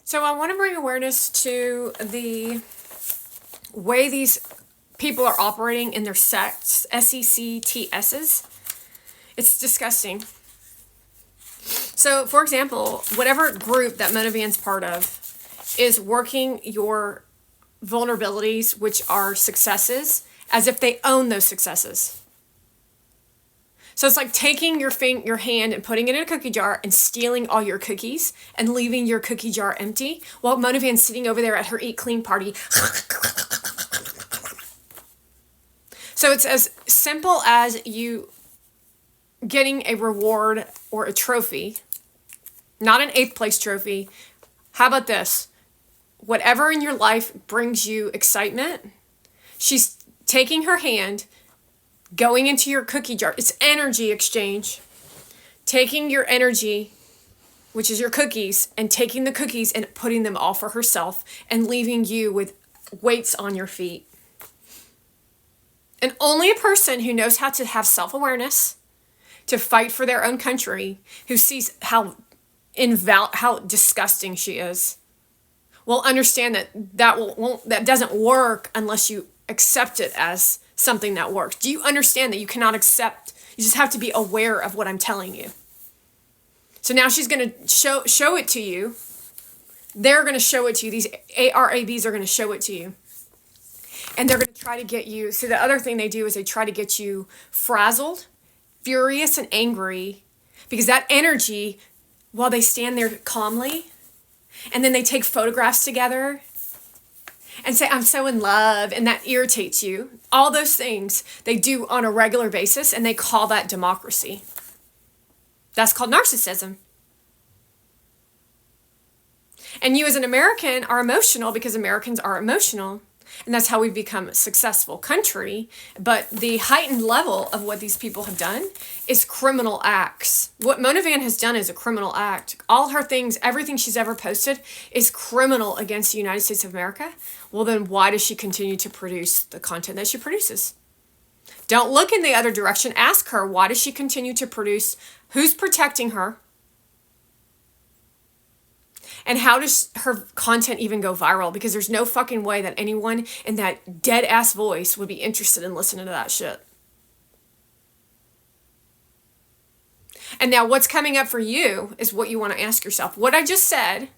So I want to bring awareness to the way these people are operating in their sects, SECTSs. It's disgusting. So, for example, whatever group that Motivan's part of is working your vulnerabilities, which are successes, as if they own those successes. So it's like taking your hand and putting it in a cookie jar and stealing all your cookies and leaving your cookie jar empty while Motivan's sitting over there at her Eat Clean party. So it's as simple as you getting a reward or a trophy, not an 8th place trophy. How about this? Whatever in your life brings you excitement, she's taking her hand, going into your cookie jar. It's energy exchange. Taking your energy, which is your cookies, and taking the cookies and putting them all for herself and leaving you with weights on your feet. And only a person who knows how to have self-awareness, to fight for their own country, who sees how disgusting she is, will understand that doesn't work unless you accept it as something that works. Do you understand that you cannot accept? You just have to be aware of what I'm telling you. So now she's going to show it to you. They're going to show it to you. These ARABs are going to show it to you. And they're going to try to get you. So the other thing they do is they try to get you frazzled, furious, and angry. Because that energy, while they stand there calmly, and then they take photographs together and say, I'm so in love, and that irritates you. All those things they do on a regular basis, and they call that democracy. That's called narcissism. And you as an American are emotional because Americans are emotional. And that's how we've become a successful country. But the heightened level of what these people have done is criminal acts. What Motivan has done is a criminal act. All her things, everything she's ever posted is criminal against the United States of America. Well, then why does she continue to produce the content that she produces? Don't look in the other direction. Ask her, why does she continue to produce? Who's protecting her? And how does her content even go viral? Because there's no fucking way that anyone in that dead ass voice would be interested in listening to that shit. And now what's coming up for you is what you want to ask yourself. What I just said,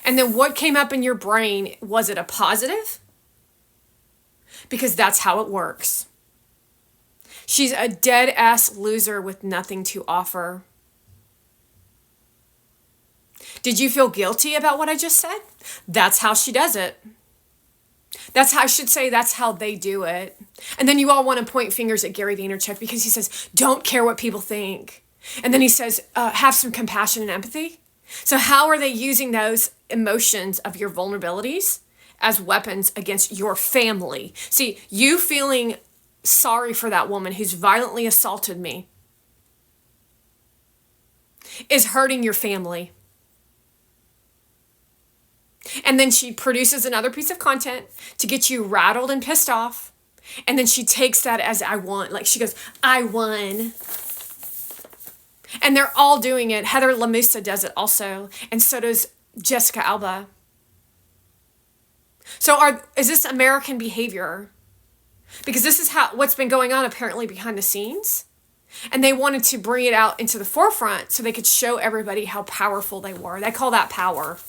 and then what came up in your brain, was it a positive? Because that's how it works. She's a dead ass loser with nothing to offer. Did you feel guilty about what I just said? That's how she does it. That's how I should say that's how they do it. And then you all want to point fingers at Gary Vaynerchuk because he says, don't care what people think. And then he says, have some compassion and empathy. So how are they using those emotions of your vulnerabilities as weapons against your family? See, you feeling sorry for that woman who's violently assaulted me is hurting your family. And then she produces another piece of content to get you rattled and pissed off. And then she takes that as I won. Like she goes, I won. And they're all doing it. Heather Lamusa does it also. And so does Jessica Alba. So is this American behavior? Because this is what's been going on apparently behind the scenes. And they wanted to bring it out into the forefront so they could show everybody how powerful they were. They call that power.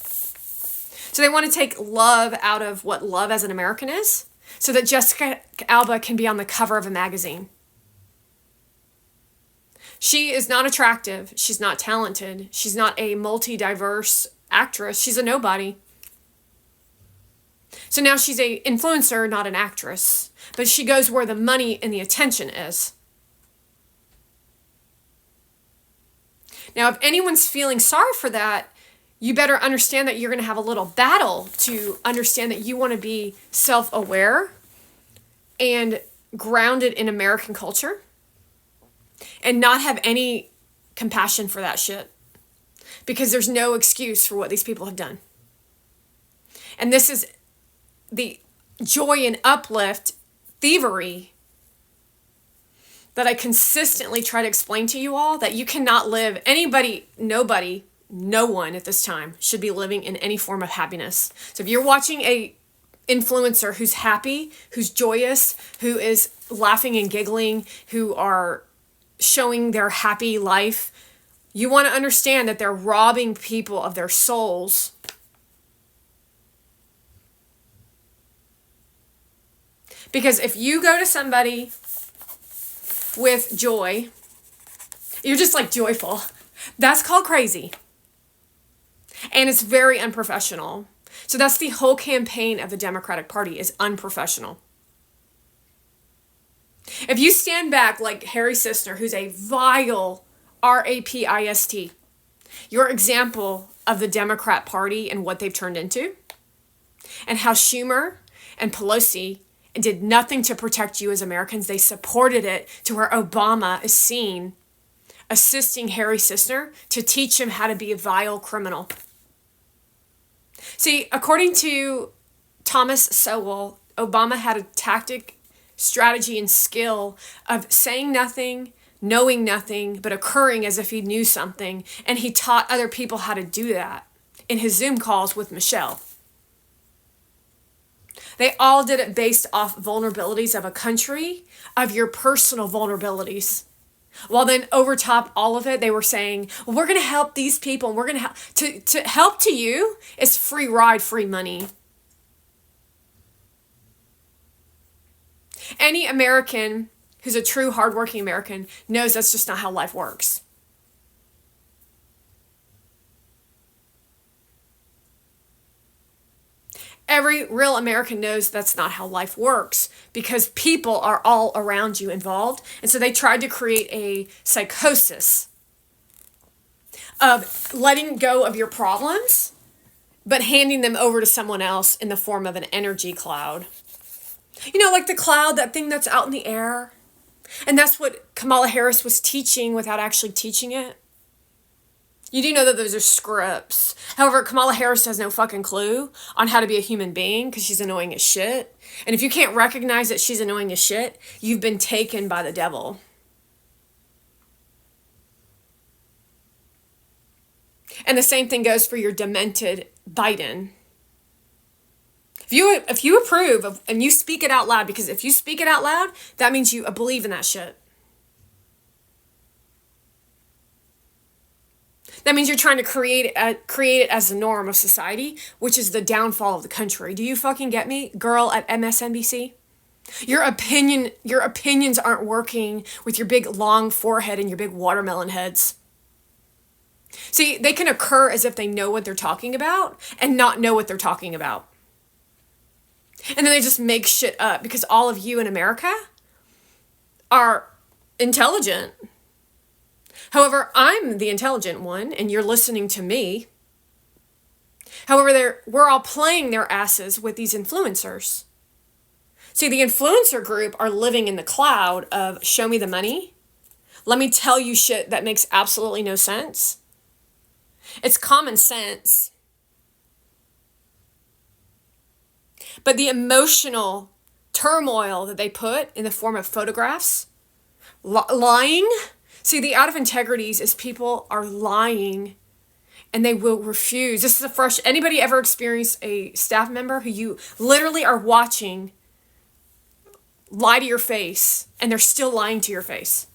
So they want to take love out of what love as an American is so that Jessica Alba can be on the cover of a magazine. She is not attractive. She's not talented. She's not a multi-diverse actress. She's a nobody. So now she's an influencer, not an actress. But she goes where the money and the attention is. Now, if anyone's feeling sorry for that, you better understand that you're going to have a little battle to understand that you want to be self-aware and grounded in American culture and not have any compassion for that shit because there's no excuse for what these people have done. And this is the joy and uplift thievery that I consistently try to explain to you all, that you cannot live, nobody no one at this time should be living in any form of happiness. So if you're watching a influencer who's happy, who's joyous, who is laughing and giggling, who are showing their happy life, you want to understand that they're robbing people of their souls. Because if you go to somebody with joy, you're just like joyful. That's called crazy. And it's very unprofessional. So that's the whole campaign of the Democratic Party, is unprofessional. If you stand back like Harry Sisner, who's a vile rapist, your example of the Democrat Party and what they've turned into, and how Schumer and Pelosi did nothing to protect you as Americans. They supported it to where Obama is seen assisting Harry Sisner to teach him how to be a vile criminal. See, according to Thomas Sowell, Obama had a tactic, strategy, and skill of saying nothing, knowing nothing, but occurring as if he knew something. And he taught other people how to do that in his Zoom calls with Michelle. They all did it based off vulnerabilities of a country, of your personal vulnerabilities. Well, then over top all of it, they were saying, well, we're going to help these people. And we're going to help. To help to you is free ride, free money. Any American who's a true hardworking American knows that's just not how life works. Every real American knows that's not how life works, because people are all around you involved. And so they tried to create a psychosis of letting go of your problems, but handing them over to someone else in the form of an energy cloud. You know, like the cloud, that thing that's out in the air. And that's what Kamala Harris was teaching without actually teaching it. You do know that those are scripts. However, Kamala Harris has no fucking clue on how to be a human being because she's annoying as shit. And if you can't recognize that she's annoying as shit, you've been taken by the devil. And the same thing goes for your demented Biden. If you approve of, and you speak it out loud, because if you speak it out loud, that means you believe in that shit. That means you're trying to create it as the norm of society, which is the downfall of the country. Do you fucking get me, girl at MSNBC? Your opinions aren't working with your big long forehead and your big watermelon heads. See, they can occur as if they know what they're talking about and not know what they're talking about. And then they just make shit up because all of you in America are intelligent. However, I'm the intelligent one, and you're listening to me. However, we're all playing their asses with these influencers. See, the influencer group are living in the cloud of show me the money. Let me tell you shit that makes absolutely no sense. It's common sense. But the emotional turmoil that they put in the form of photographs, lying. See, the out of integrities is people are lying and they will refuse. This is anybody ever experienced a staff member who you literally are watching lie to your face and they're still lying to your face?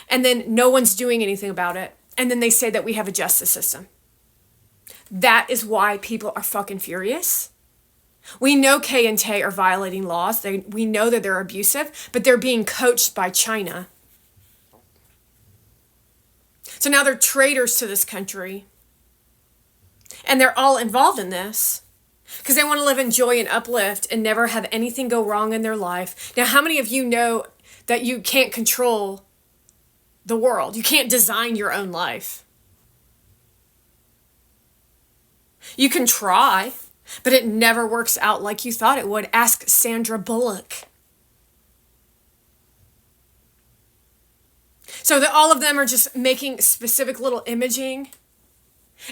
And then no one's doing anything about it. And then they say that we have a justice system. That is why people are fucking furious. We know K and Tay are violating laws. We know that they're abusive, but they're being coached by China. So now they're traitors to this country. And they're all involved in this because they want to live in joy and uplift and never have anything go wrong in their life. Now, how many of you know that you can't control the world? You can't design your own life. You can try, but it never works out like you thought it would. Ask Sandra Bullock. So that all of them are just making specific little imaging.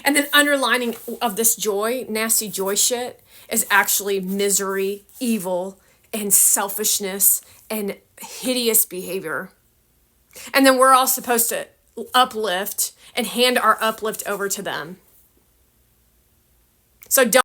And then underlining of this joy, nasty joy shit, is actually misery, evil, and selfishness, and hideous behavior. And then we're all supposed to uplift and hand our uplift over to them. So don't